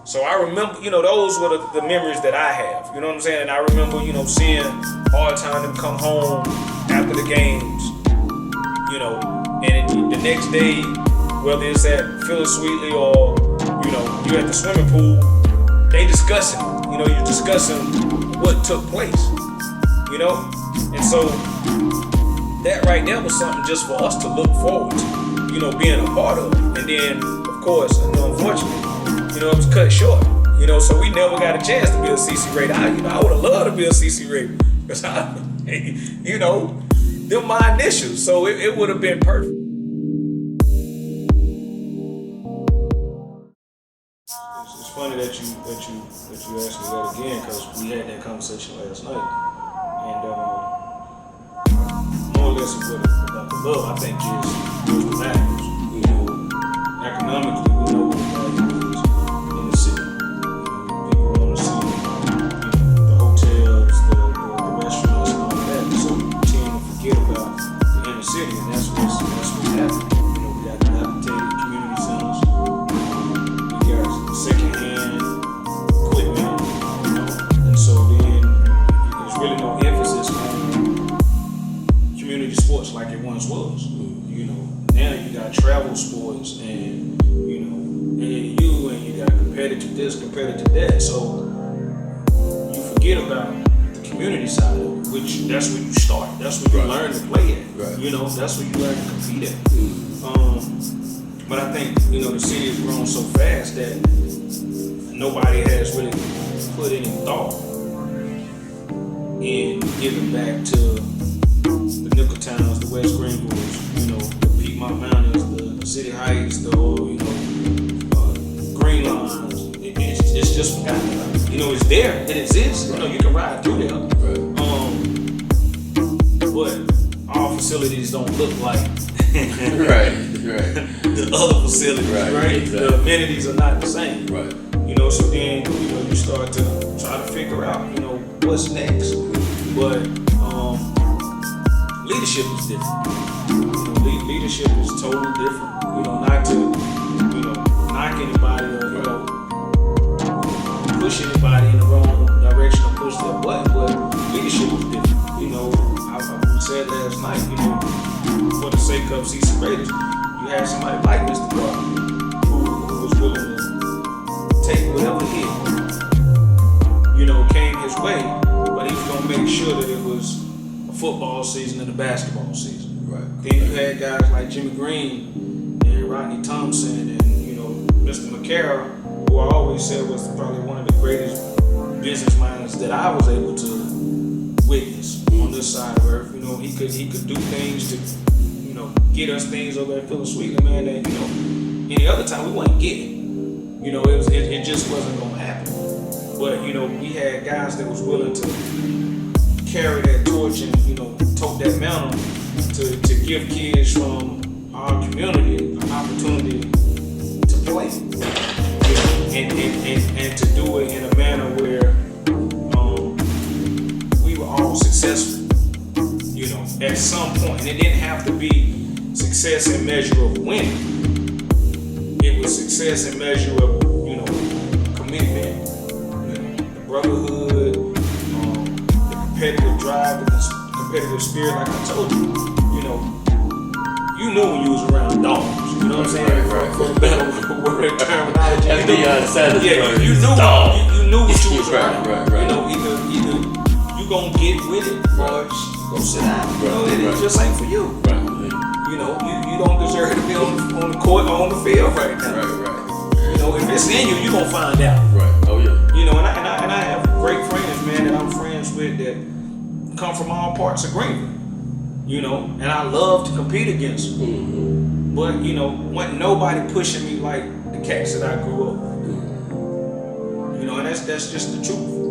So I remember, those were the memories that I have. You know what I'm saying? And I remember, seeing hard time them come home after the games, and the next day, whether it's at Phyllis Sweetley or, you at the swimming pool, they discussing, you're discussing what took place, And so that right there was something just for us to look forward to, being a part of. And then, of course, unfortunately, it was cut short. So we never got a chance to be a CC rated. I would have loved to be a CC rated. Because them my initials. So it would have been perfect. It's funny that you asked me that again, because we had that conversation last night. And more or less about the love, I think is the values. Economically, we know what the value is in the city. People want to see, the hotels, the restaurants, and all that. So we tend to forget about the inner city, and that's what's happening. We got dilapidated community centers. We got secondhand equipment, and so then there's really no emphasis on community sports like it once was. Now you got travel sports and AAU, and you got competitive this, competitive that. So you forget about the community side of it, which that's where you start. That's where you learn to play at. Right. That's where you learn to compete at. But I think the city has grown so fast that nobody has really put any thought in giving back to the nickel towns, the West Greenwoods, Piedmont Mountains, the City Heights, the Green Lines. It's just forgotten about. It's there. It exists. You can ride through there. Right. But our facilities don't look like the other facilities. Right. Exactly. The amenities are not the same. Right. So then you start to try to figure out what's next. But leadership is different. Leadership is totally different. Not to, knock anybody or, push anybody in the wrong direction or push their button, but leadership is different. I said last night, for the sake of CC Raiders, you had somebody like Mr. Carter who was willing to take whatever hit, came his way, but he was going to make sure that it was a football season and a basketball season. Right. Then you had guys like Jimmy Green and Rodney Thompson and Mr. McCarroll, who I always said was probably one of the greatest business minds that I was able to witness on this side of earth. He could do things to get us things over at Phyllis Sweetley, man, that any other time we wouldn't get it. It just wasn't gonna happen. But we had guys that was willing to carry that torch and tote that mantle to give kids from our community an opportunity to play, and to do it in a manner where we were all successful, at some point. And it didn't have to be success in measure of winning. It was success in measure of commitment, the brotherhood, the competitive drive, the competitive spirit. Like I told you, you knew when you was around dogs. You know what I'm saying? For the better word terminology. You knew what you was around. Right. Either you gonna get with it or go sit down. It just ain't for you. Right. You don't deserve to be on the court or on the field right now. Right. If it's in you gonna find out. Right. Oh yeah. And I have great friends, man, that I'm friends with that come from all parts of Greenville. And I love to compete against them. Mm-hmm. But wasn't nobody pushing me like the cats that I grew up with. And that's just the truth.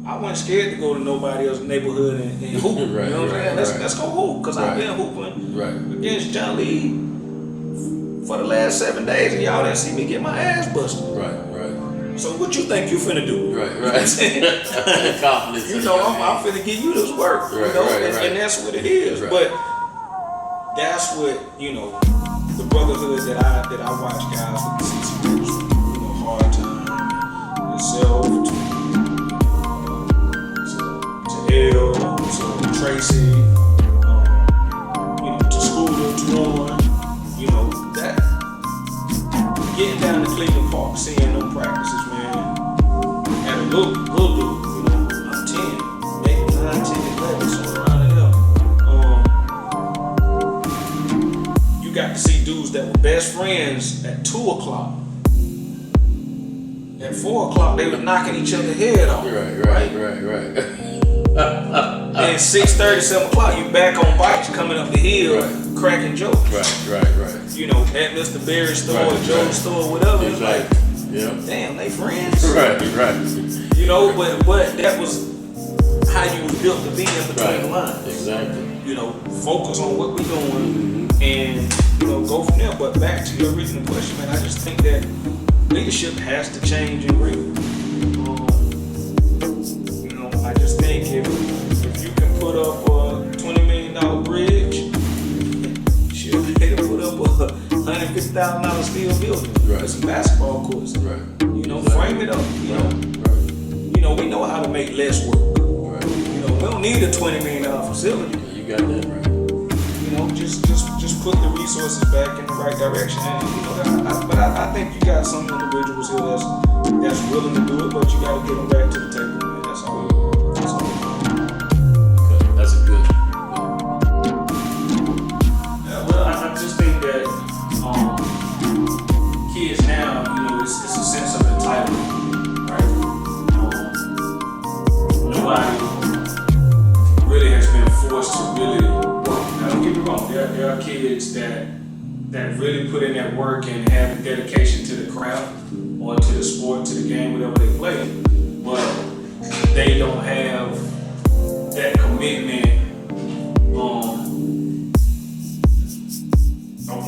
I wasn't scared to go to nobody else's neighborhood and hoop. Right, you know what I'm saying? Let's go hoop, because I've been Right. hooping against John Lee for the last 7 days, and y'all didn't see me get my ass busted. Right. So what you think you finna do? Right. You know what I'm saying? Confidence. I'm finna give you this work. Right. And that's what it is. Right. But that's what the brotherhood that I watch guys with the CC groups, Hard Time, yourself, to L, to Tracy, to Scooter, to Warren, that getting down to Cleveland Park, seeing them practices, man, at a little dude, I'm 10, maybe 9, 10, 11, somewhere around there. You got to see dudes that were best friends at 2 o'clock. At 4 o'clock, they were knocking each other's head off. Right. And 6:30, 7 o'clock, you back on bikes coming up the hill, cracking jokes. Right. At Mr. Barry's store, Joe's store, whatever. It's like, damn, they friends. Right. But that was how you was built to be in between the lines. Exactly. Focus on what we're doing and, go from there. But back to your original question, man, I just think that leadership has to change and grow. I just think if you can put up a $20 million bridge, shit, they can put up a $150,000 steel building with some basketball courts. Frame it up. We know how to make less work. We don't need a $20 million facility. You got that right. Just put the resources back in the right direction. And but I think you got some individuals here that's willing to do it, but you got to get them back to the table, man. That's all. Okay, that's a good. Yeah, well, I just think that kids now, it's a sense of entitlement, right? Nobody really has been forced to really work. Now, don't get me wrong. There are kids that really put in that work and have dedication to the craft or to the sport, to the game, whatever they play, but they don't have that commitment of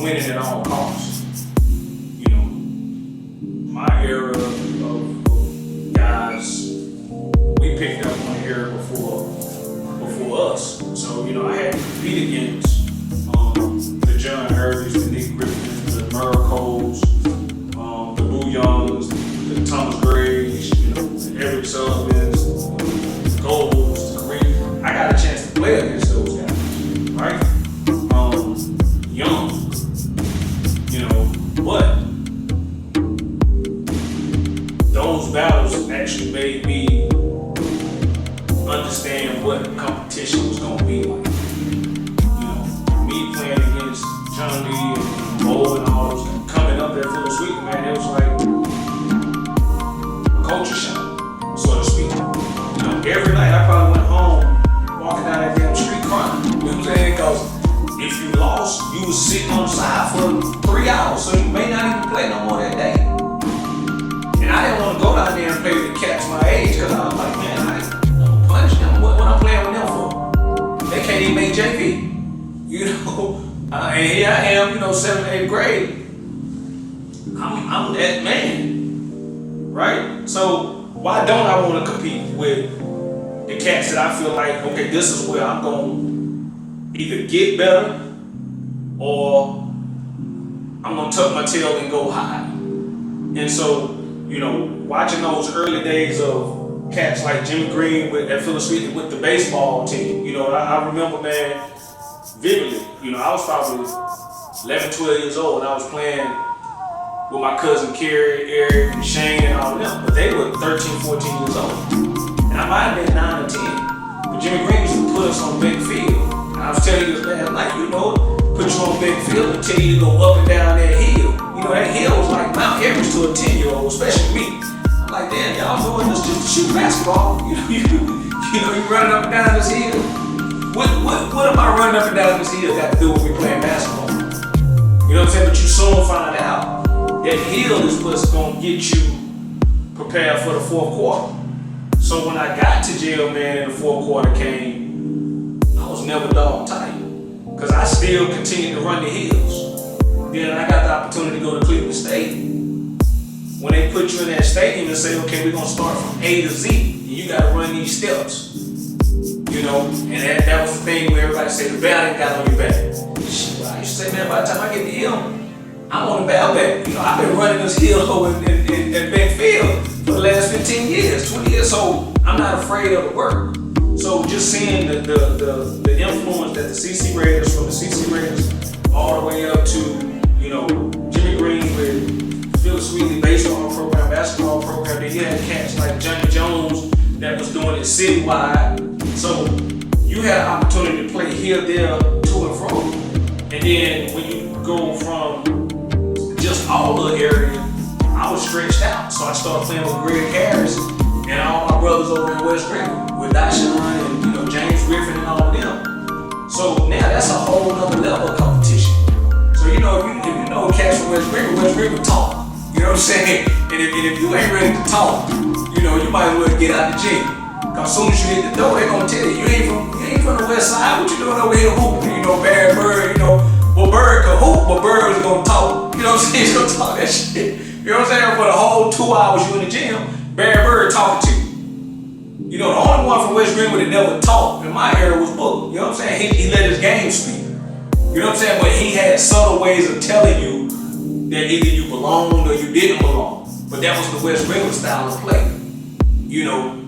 winning at all costs. My era of guys, we picked up on the era before us. So, I had to compete against the John Irvings, the Nick Griffins, the Murracos, the Boo Youngs, the Thomas Grays, the Eric Sullivans, the Golds, the Kareem. I got a chance to play against those guys, right? Young, but those battles actually made me understand what competition was going to be like. Me playing against John Lee and Bo and all those, coming up at Full Sweet, man, it was like a culture shock, so to speak. Every night I probably went home walking down that damn street crying. You know what I'm saying? Because if you lost, you was sitting on the side for 3 hours, so you may not even play no more that day. And I didn't want to go down there and play with the cats my age, because I was like, man, I'm punishing them. What I'm playing with them for? They can't even make JV. And here I am, 7th, 8th grade. I'm that man, right? So why don't I want to compete with the cats that I feel like, okay, this is where I'm going to either get better or I'm going to tuck my tail and go high. And so, watching those early days of cats like Jimmy Green at Philadelphia with the baseball team, I remember, man, vividly. I was probably 11, 12 years old and I was playing with my cousin Kerry, Eric, and Shane and all of them, but they were 13, 14 years old. And I might have been 9 or 10. But Jimmy Green used to put us on big field. And I was telling you this last night, put you on big field and tell you to go up and down that hill. That hill was like Mount Everest to a 10-year-old, especially me. I'm like, damn, y'all doing this just to shoot basketball. You running up and down this hill. What am I running up and down this hill got to do with me playing basketball? You know what I'm saying? But you soon find out that hill is what's going to get you prepared for the fourth quarter. So when I got to jail, man, and the fourth quarter came, I was never dog tired. Because I still continued to run the hills. Then I got the opportunity to go to Cleveland State. When they put you in that stadium and say, okay, we're going to start from A to Z, and you got to run these steps. And that was the thing where everybody said, the bell ain't got on your back. Shit, I used to say, man, by the time I get to him, I'm on the back. I've been running this hill over in Benfield for the last 15 years, 20 years. So I'm not afraid of the work. So just seeing the influence that the CC Raiders, from the CC Raiders all the way up to, Jimmy Green with Phil Sweetley baseball program, basketball program. Then you had cats like Johnny Jones that was doing it citywide. So you had an opportunity to play here, there, to and fro. And then when you go from just all the area, I was stretched out. So I started playing with Greg Harris and all my brothers over in West Greenwood with Dashawn and James Griffin and all of them. So now that's a whole other level of competition. So if you know cats from West Greenwood talk. You know what I'm saying? And if you ain't ready to talk, you might as well get out the gym. Cause as soon as you hit the door, they gonna tell you ain't from the west side. What you doing over here hooping? Barry Bird, well, Bird could hoop, but Bird was gonna talk. You know what I'm saying? He's gonna talk that shit. You know what I'm saying? For the whole 2 hours you in the gym, Barry Bird talking to you. The only one from West Greenwood that never talked in my era was Booker. You know what I'm saying? He let his game speak. You know what I'm saying? But he had subtle ways of telling you that either you belonged or you didn't belong. But that was the West Greenwood style of play.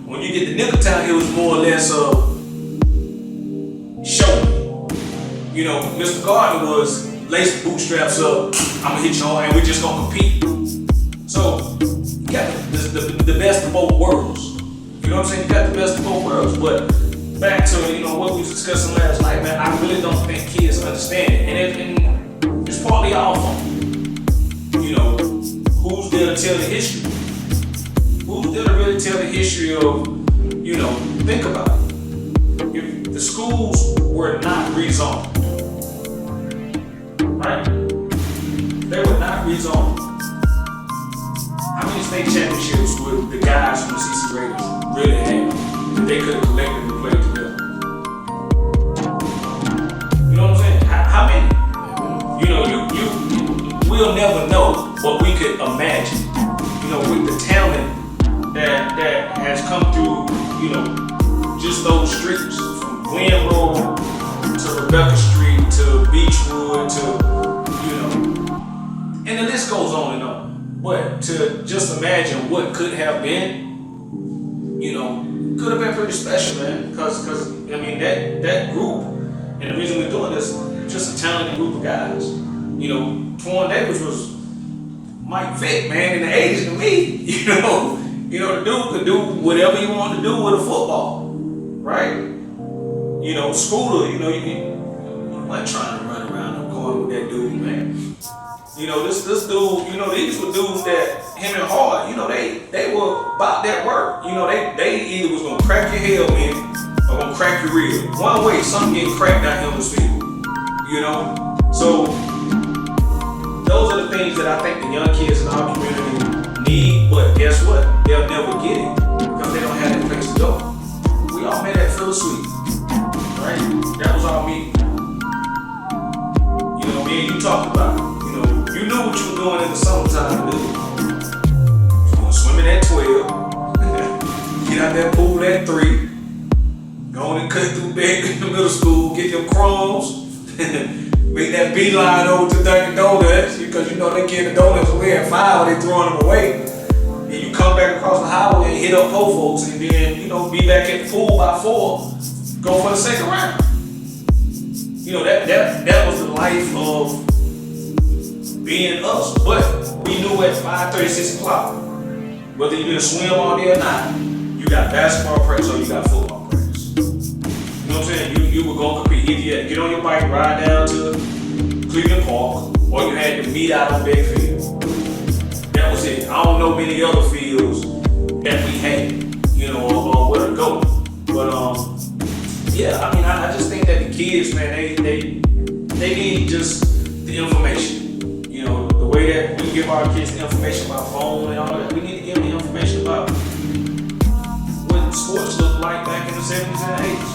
When you get to Nickeltown, it was more or less show me. Mr. Gardner was lace the bootstraps up, I'm gonna hit you hard, and we're just gonna compete. So you got the best of both worlds. You know what I'm saying? You got the best of both worlds. But back to what we was discussing last night, man, I really don't think kids understand it. And it's partly our fault. Who's there to tell the history? Who's there to really tell the history of, think about it. If the schools were not rezoned, right? They were not rezoned. How many state championships would the guys from the CC Raiders really have that they could have collectively played together? You know what I'm saying? How many? We'll never know what we could imagine. With the talent that has come through, just those streets, from Glen Road to Rebecca Street to Beechwood to, and the list goes on and on. But to just imagine what could have been, could have been pretty special, man. Because that group, and the reason we're doing this, just a talented group of guys. Twan Davis was Mike Vick, man, in the 80s to me. The dude could do whatever you want to do with a football, right? Scooter, you might try to run around the corner with that dude, man. This dude, these were dudes that him and Hard, they were about that work. They either was gonna crack your hell in or gonna crack your rib. One way, something getting cracked out here on the field. So those are the things that I think the young kids in our community need, but guess what? They'll never get it because they don't have that place to go. We all met at Phil Sweet, right? That was our meeting. Me and you talked about it. You knew what you were doing in the summertime, dude. You were swimming at 12, get out that pool at 3, go on and cut through back in the middle school, get them crumbs, make that beeline over to Dunkin' Donuts, because they give the donuts away at 5 when they throwing them away. And you come back across the highway and hit up po folks, and then, be back at the pool by 4, go for the second round. That was the life of being us. But we knew at 5:30, 6 o'clock, whether you didn't swim all day or not, you got basketball practice or you got football practice. You know what I'm saying? You were going to compete. Either you had to get on your bike, ride down to Cleveland Park, or you had to meet out on Beckfield. That was it. I don't know many other fields that we had, or where to go. But I just think that the kids, man, they need just the information. The way that we give our kids the information about phone and all that, we need to give them the information about what sports looked like back in the 70s and 80s.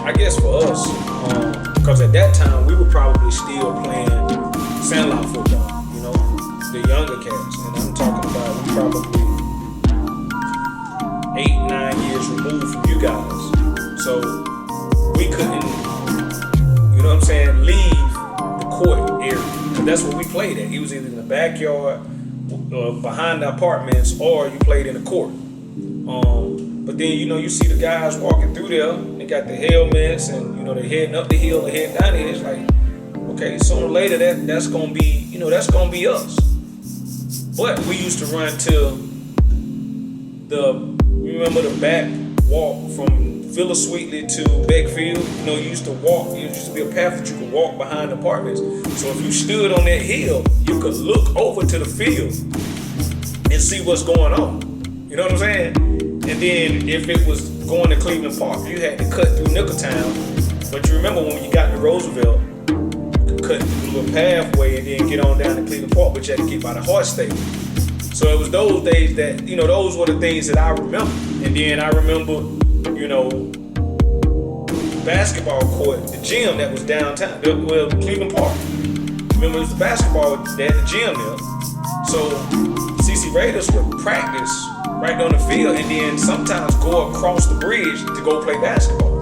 I guess for us, because at that time we were probably still playing sandlot football, the younger cats, and I'm talking about we probably 8-9 years removed from you guys. So we couldn't, you know what I'm saying, leave the court area. Because that's where we played at. It was either in the backyard, behind the apartments, or you played in the court. But then, you see the guys walking through there. They got the helmets, and they're heading up the hill, they're heading down the hill. It's like, okay, sooner or later that's gonna be, that's gonna be us. But we used to run to remember the back walk from Villa Sweetley to Beckfield? You used to walk. It used to be a path that you could walk behind apartments. So if you stood on that hill, you could look over to the field and see what's going on. You know what I'm saying? And then if it was going to Cleveland Park, you had to cut through Nickeltown. But you remember when you got to Roosevelt, you could cut through a little pathway and then get on down to Cleveland Park, but you had to get by the Hart Stadium. So it was those days that, those were the things that I remember. And then I remember, basketball court, the gym that was downtown, Cleveland Park. Remember, it was the basketball, they had the gym there. So CC Raiders would practice right on the field and then sometimes go across the bridge to go play basketball.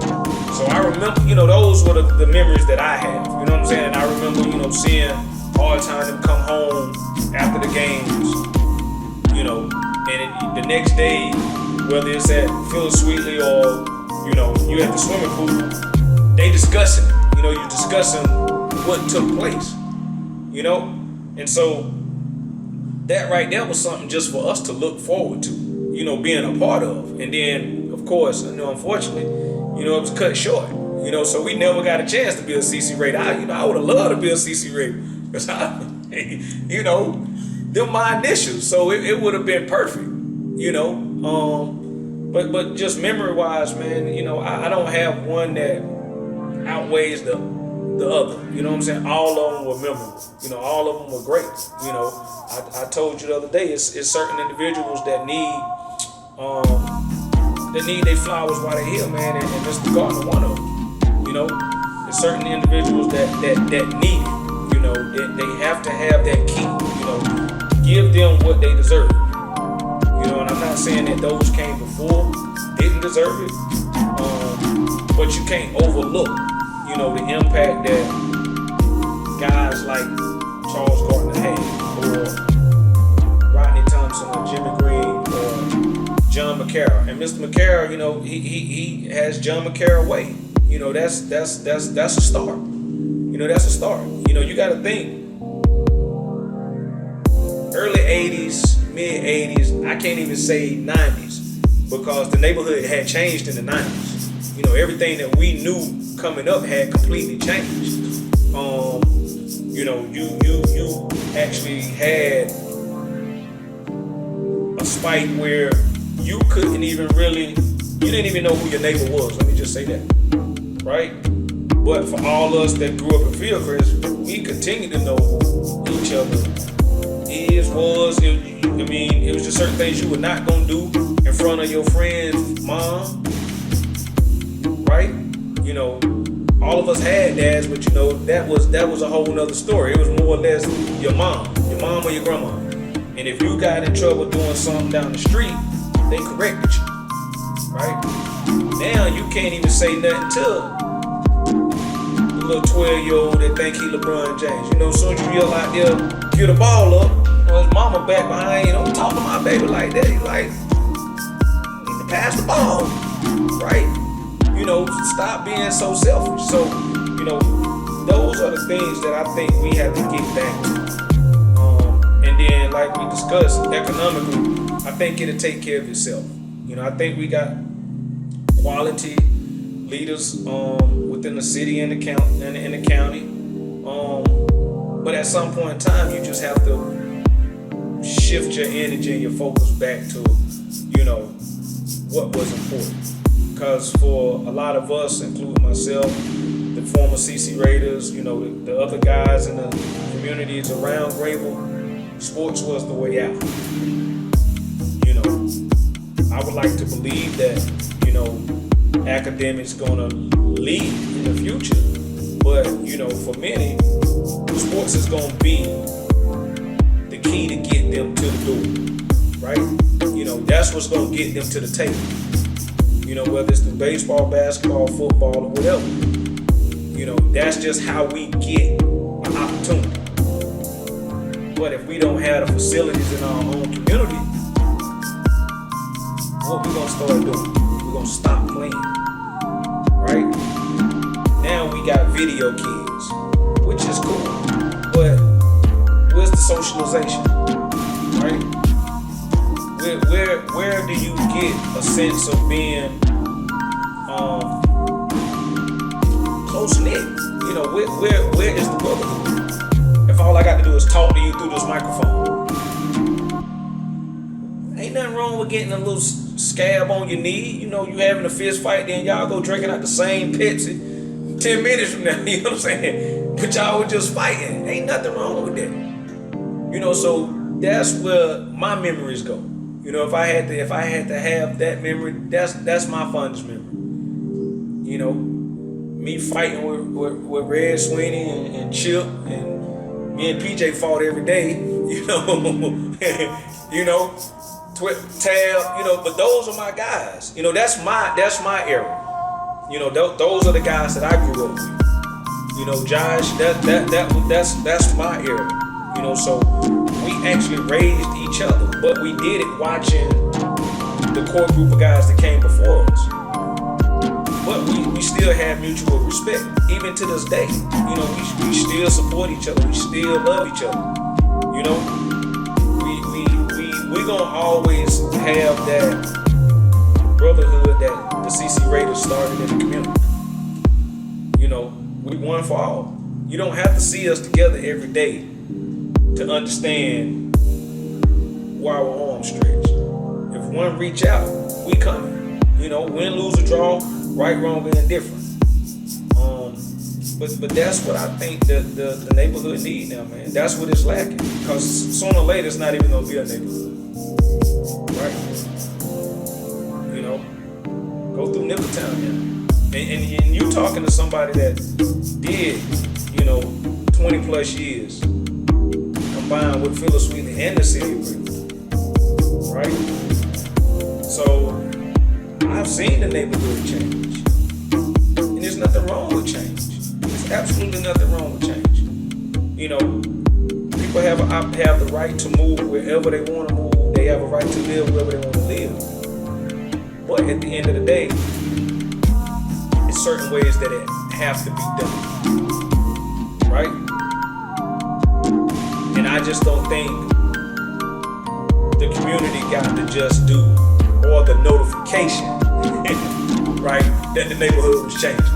So I remember, those were the memories that I have. You know what I'm saying? And I remember, seeing all the time them come home after the games, and the next day, whether it's at Phil Sweetley or, you at the swimming pool, they discussing it. You're discussing what took place, And so that right there was something just for us to look forward to, being a part of. And then, of course, unfortunately, it was cut short, so we never got a chance to be a CC Raider. I would have loved to be a CC Raider because them my initials, so it would have been perfect, But just memory wise, man, I don't have one that outweighs the other. You know what I'm saying? All of them were memorable. All of them were great. I told you the other day, it's certain individuals that need their flowers while they're here, man, and Mr. Gardner one of them. There's certain individuals that need it. They have to have that key. Give them what they deserve. And I'm not saying that those came before didn't deserve it, but you can't overlook, the impact that guys like Charles Gardner had, or Rodney Thompson, or Jimmy Green, or John McCarroll. And Mr. McCarroll, he has John McCarroll way. That's a start. That's a start. You got to think. Early 80s, mid 80s, I can't even say 90s because the neighborhood had changed in the 90s. Everything that we knew coming up had completely changed. You actually had a spike where you didn't even know who your neighbor was. Let me just say that, right? But for all us that grew up in Fieldcrest, we continue to know each other. It was just certain things you were not gonna do in front of your friend's mom, right? All of us had dads, but that was a whole nother story. It was more or less your mom or your grandma. And if you got in trouble doing something down the street, they corrected you, right? Now you can't even say nothing to the little 12-year-old that think he LeBron James. As soon as you yell out there, get the ball up, his mama back behind you, don't talk to my baby like that. He's like, need to pass the ball, right? Stop being so selfish. So, those are the things that I think we have to get back to. And then, like we discussed, economically, I think it'll take care of itself. I think we got quality leaders within the city and the county. But at some point in time, you just have to shift your energy and your focus back to, what was important. Because for a lot of us, including myself, the former CC Raiders, the other guys in the communities around Greenville, sports was the way out. I would like to believe that, academics gonna lead in the future. But, for many, sports is gonna be the key to get them to the door, right? That's what's gonna get them to the table. You know, whether it's through baseball, basketball, football, or whatever. You know, that's just how we get an opportunity. But if we don't have the facilities in our own community, what we gonna start doing? We're gonna stop playing, right? Now we got video kids, which is cool, but where's the socialization, right? Where do you get a sense of being close knit? You know, where is the brotherhood? If all I got to do is talk to you through this microphone, ain't nothing wrong with getting a little scab on your knee. You know, you having a fist fight, then y'all go drinking out the same Pepsi 10 minutes from now. You know what I'm saying? But y'all were just fighting. Ain't nothing wrong with that. You know, so that's where my memories go. You know, if I had to have that memory, that's my fondest memory. You know, me fighting with Red Sweeney and Chip, and me and PJ fought every day. You know, you know, Tab. You know, but those are my guys. You know, that's my era. You know, those are the guys that I grew up with. You know, Josh, that's my era. You know, so we actually raised each other, but we did it watching the core group of guys that came before us. But we still have mutual respect, even to this day. You know, we still support each other. We still love each other. You know, we gonna always have that brotherhood that the CC Raiders started in the community. You know, we one for all. You don't have to see us together every day to understand why our arms stretch. If one reach out, we coming. You know, win, lose, or draw, right, wrong, and indifferent. But that's what I think the neighborhood need now, man. That's what it's lacking. Because sooner or later, it's not even gonna be a neighborhood, right? You know, go through Nickeltown, man. And you talking to somebody that did, you know, 20 plus years. Combined with Phyllis Wheatley and the city of Ivory, right? So I've seen the neighborhood change, and there's nothing wrong with change. There's absolutely nothing wrong with change. You know, people have the right to move wherever they want to move. They have a right to live wherever they want to live. But at the end of the day, it's certain ways that it have to be done, right? And I just don't think the community got to just do all the notification, right, that the neighborhood was changing.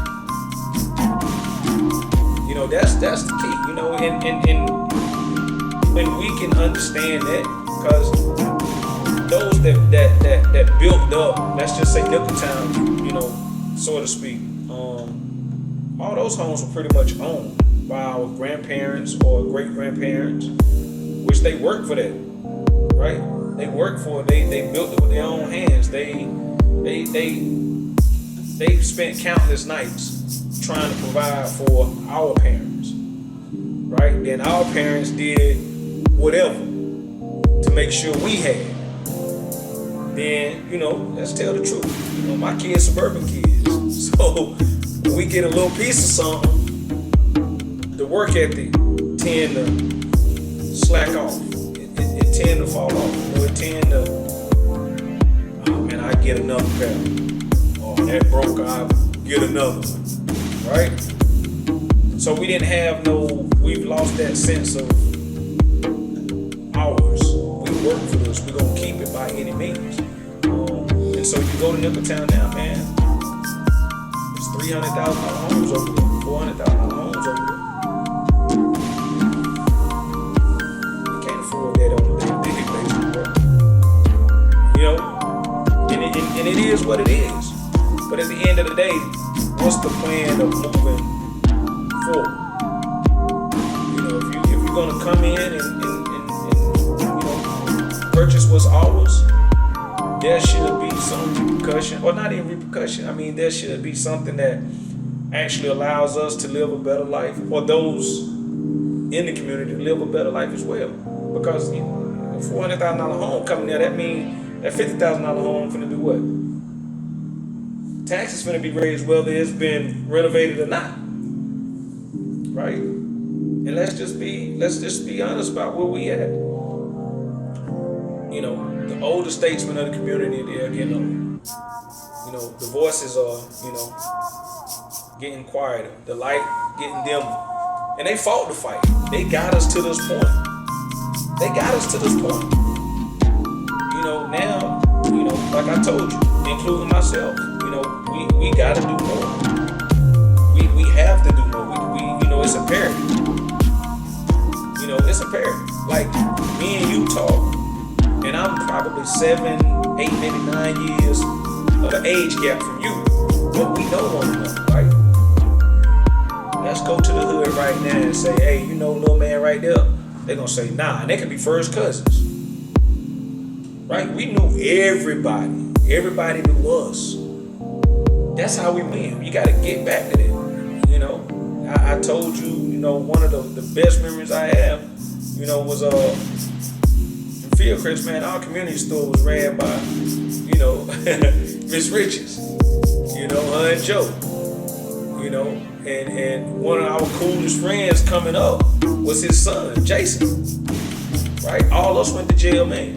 You know, that's the key. You know, and when we can understand that, because those that built up, let's just say Nickeltown, you know, so to speak, all those homes were pretty much owned by our grandparents or great grandparents, which they worked for that, right? They worked for it. They built it with their own hands. They spent countless nights trying to provide for our parents, right? Then our parents did whatever to make sure we had. Then, you know, let's tell the truth. You know, my kids suburban kids, so when we get a little piece of something, the work ethic tend to slack off. It tend to fall off. You know, it tend to, oh man, I get another pair. Oh, that broke, I get another one, right? So we didn't have we've lost that sense of ours. We work for this. We're gonna keep it by any means. And so you go to Nickeltown now, man. It's $300,000 homes over there, $400,000 homes over there. That on a big basis, bro. You know, and it is what it is. But at the end of the day, what's the plan of moving forward? You know, if you're gonna come in and you know, purchase what's ours, there should be some repercussion, or not even repercussion. I mean, there should be something that actually allows us to live a better life, or those in the community to live a better life as well. Because you know, a $400,000 home coming there, that means that $50,000 home finna do what? taxes finna be raised whether it's been renovated or not, right? And let's just be honest about where we at. You know, the older statesmen of the community, they're getting old. You know, the voices are, getting quieter, the light getting dimmer. And they fought the fight. They got us to this point. Now, like I told you, including myself, we gotta do more. We have to do more. It's imperative. It's imperative. Like me and you talk, and I'm probably 7, 8, maybe 9 years of an age gap from you. But we know one another, right? Let's go to the hood right now and say, hey, little man right there. They're gonna say, nah, and they could be first cousins. Right? We knew everybody. Everybody knew us. That's how we win. You gotta get back to that. I told you, one of the best memories I have, was in Fieldcrest, man. Our community store was ran by, Miss Riches, her and Joe, and one of our coolest friends coming up was his son, Jason. Right? All us went to jail, man.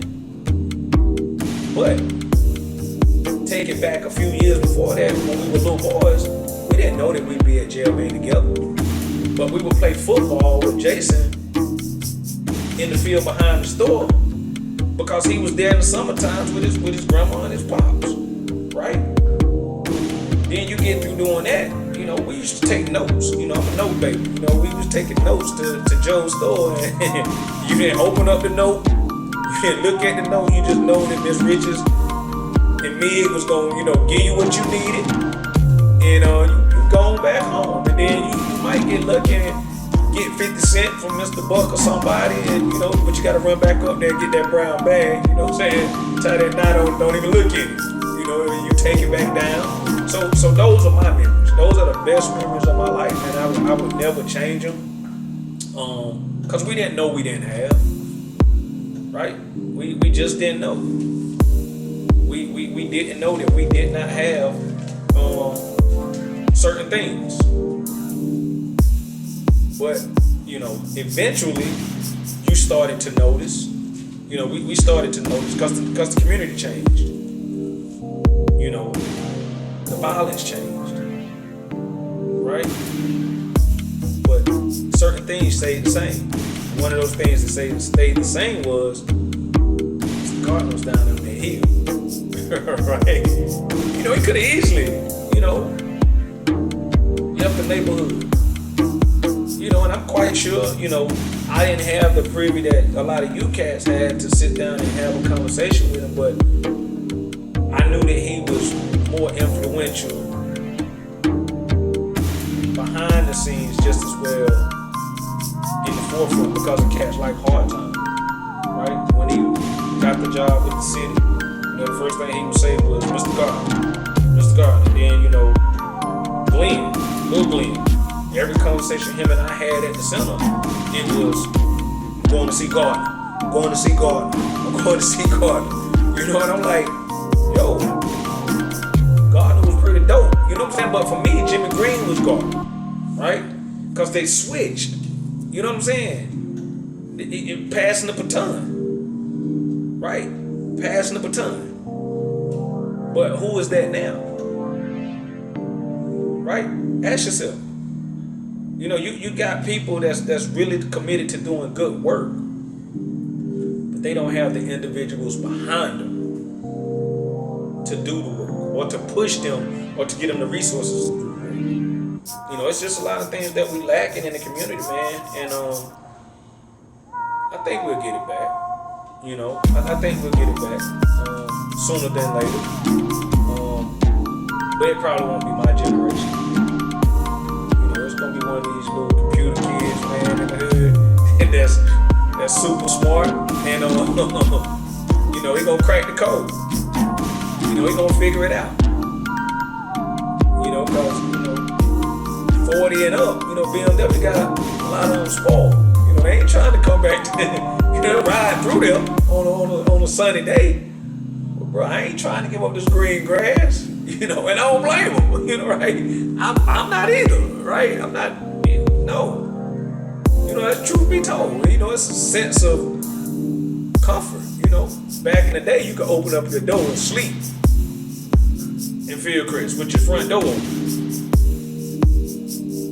But take it back a few years before that, when we were little boys, we didn't know that we'd be at jail man together. But we would play football with Jason in the field behind the store because he was there in the summer times with his grandma and his pops, right? Then you get through doing that, we used to take notes. I'm a note baby. We was taking notes to Joe's store, and you didn't open up the note, you didn't look at the note, you just know that Miss Riches and Mig was gonna, give you what you needed, and you going back home, and then you might get lucky and get 50 cents from Mr. Buck or somebody, and but you gotta run back up there and get that brown bag, what I'm saying? Tie that knot on, don't even look at it, and you take it back down. So those are my memories. Those are the best memories of my life, and I would never change them, cause we didn't know we didn't have, right? We just didn't know. We didn't know that we did not have certain things. But, eventually you started to notice, we started to notice because the community changed. The violence changed, right? But certain things stayed the same. One of those things that stayed the same was the Cardinals down on that hill. Right? He could have easily, left the neighborhood. And I'm quite sure, I didn't have the privy that a lot of you cats had to sit down and have a conversation with him, but I knew that he was more influential behind the scenes just as well in the forefront because of cats like Hard Time, right? When he got the job with the city, the first thing he would say was, Mr. Gardner. And then, Glenn, Lil Glenn. Every conversation him and I had at the center, it was, I'm going to see Gardner. I'm going to see Gardner. And I'm like, yo, Gardner was pretty dope. You know what I'm saying? But for me, Jimmy Green was Gardner, right? Because they switched. You know what I'm saying? It passing the baton, right? Passing the baton. But who is that now? Right? Ask yourself. You got people that's really committed to doing good work, but they don't have the individuals behind them to do the work, or to push them, or to get them the resources to do the work. It's just a lot of things that we lacking in the community, man. And I think we'll get it back. I think we'll get it back sooner than later. But it probably won't be my generation. It's gonna be one of these little computer kids, man, in the hood, and that's super smart, and he gonna crack the code. He gonna figure it out. Cause 40 and up, BMW got a lot of them spoiled. They ain't trying to come back to ride through them on a sunny day. But bro, I ain't trying to give up this green grass. You You know, and I don't blame them, you know, right? I'm not either, right? I'm not, no. You know, that's truth be told. You know, it's a sense of comfort, you know. Back in the day, you could open up your door and sleep and feel crisp with your front door open.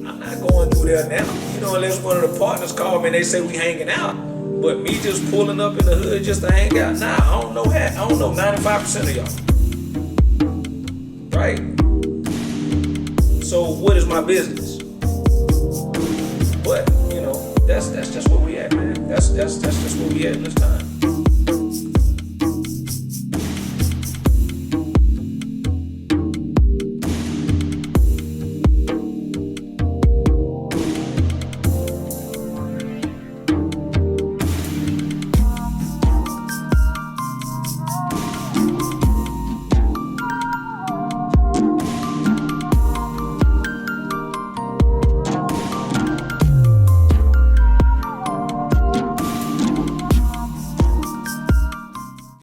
I'm not going through there now, you know, unless one of the partners call me and they say we hanging out. But me just pulling up in the hood just to hang out, nah, I don't know that. I don't know 95% of y'all. Right? So what is my business? But, you know, that's just where we at, man. That's just where we at in this time.